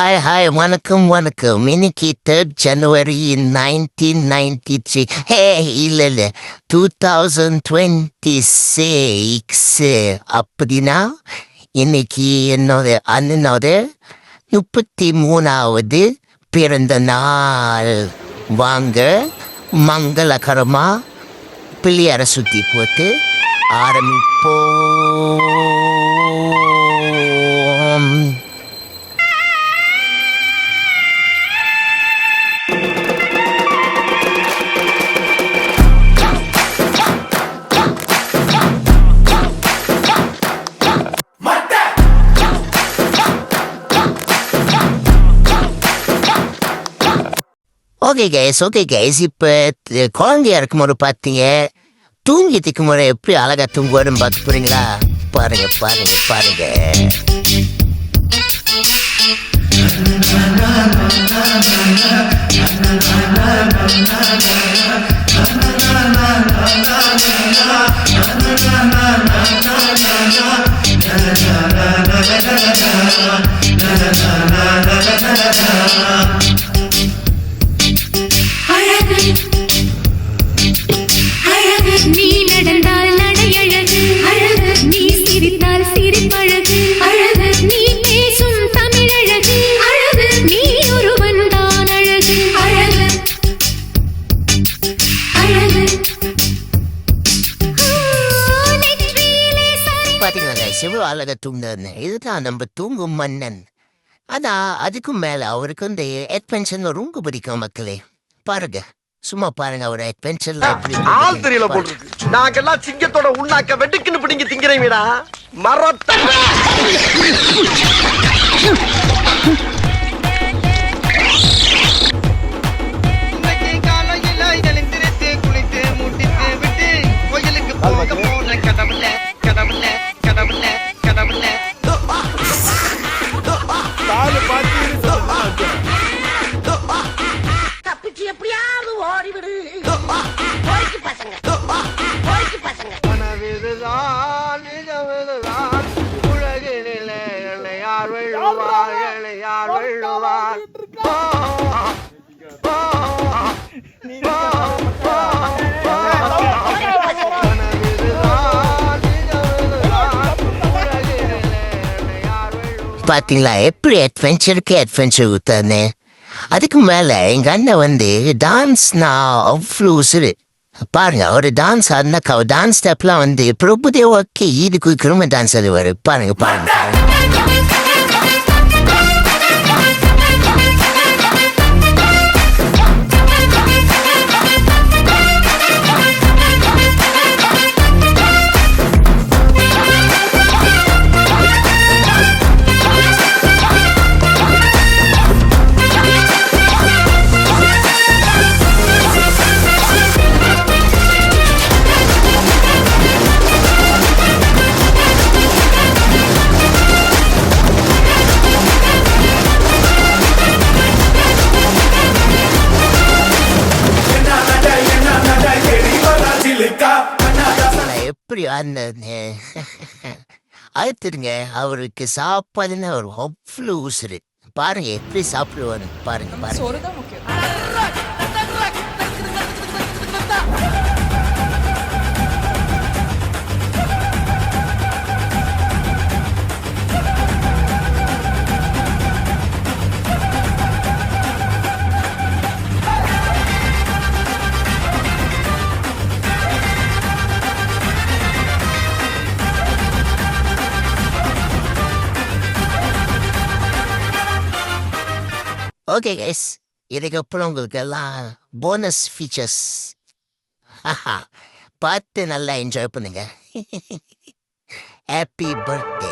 Hi வணக்கம். இன்னைக்கு 3rd January 1993. இல்ல 2026. அப்படின்னா இன்னைக்கு என்னோட அண்ணனோட 33வது பிறந்த நாள். வாங்க மங்களகரமா பிள்ளையார சுத்தி போட்டு ஆரம்பிப்போம். ஓகே கைஸ், இப்போ குழந்தையா இருக்கும்போது பார்த்தீங்க, தூங்கிட்டு இருக்கும்போது எப்படி அழகா தூங்குவாருன்னு பார்த்து போறீங்களா? பாருங்க. நீ நடந்தால் நடையழகு அழகு, நீ சிரித்தால் சிரிப்பழகு அழகு, நீ பேசும் தமிழழகு அழகு, நீ ஒருவன் தான் அழகு அழகு அழகு. பாத்தீங்களா கைஸ், எவ்வளோ அழகா தூங்குனாருன்னு. இதுதான் நம்ம தூங்கும் மன்னன். ஆனா அதுக்கும் மேல அவருக்கு வந்து அட்வென்ச்சர் ரொம்ப பிடிக்கும் மக்களே. பாருங்க, சும்மா பாருங்க அவர் அட்வென்ச்சர்ல ஆள் தெரியல போட்டுருக்கு. நாங்கெல்லாம் சிங்கத்தோட உண்ணாக்க வெட்டுக்குன்னு பிடிங்க திங்கிறீங்கடா மரத்த. இன்னைக்கு காலையில எழுந்திருத்து குளித்து முட்டித்து விட்டு கோயிலுக்கு போக போன கடவுளே தப்பிச்சு எப்படியாவது ஓடிவிடு. கனவிதுதான் நிஜமிதுதான் உலகினிலே என்னை யார் வெல்லுவார் பாத்தீங்களா எப்படி அட்வென்ச்சர் ஊத்தானே. அதுக்கு மேல எங்க அண்ணன் வந்து டான்ஸ்னா அவ்வளோ உசுரு. பாருங்க, ஒரு டான்ஸ் ஆடினாக்கா டான்ஸ் ஸ்டெப்லாம் வந்து பிரபுதேவாக்கு ஈடு குதிக்கிறோம் டான்ஸ் ஆடுவாரு. பாருங்க. எப்படி ஆடினே. அடுத்துருங்க, அவருக்கு சாப்பாடுன்னா ஒரு அவ்வளோ உசுரு. பாருங்க எப்படி சாப்பிடுவாரு. பாருங்க. ஓகே கைஸ், இதுக்கப்புறம் உங்களுக்கு எல்லாம் போனஸ் ஃபீச்சர்ஸ் பார்த்து நல்லா என்ஜாய் பண்ணுங்க. Happy birthday.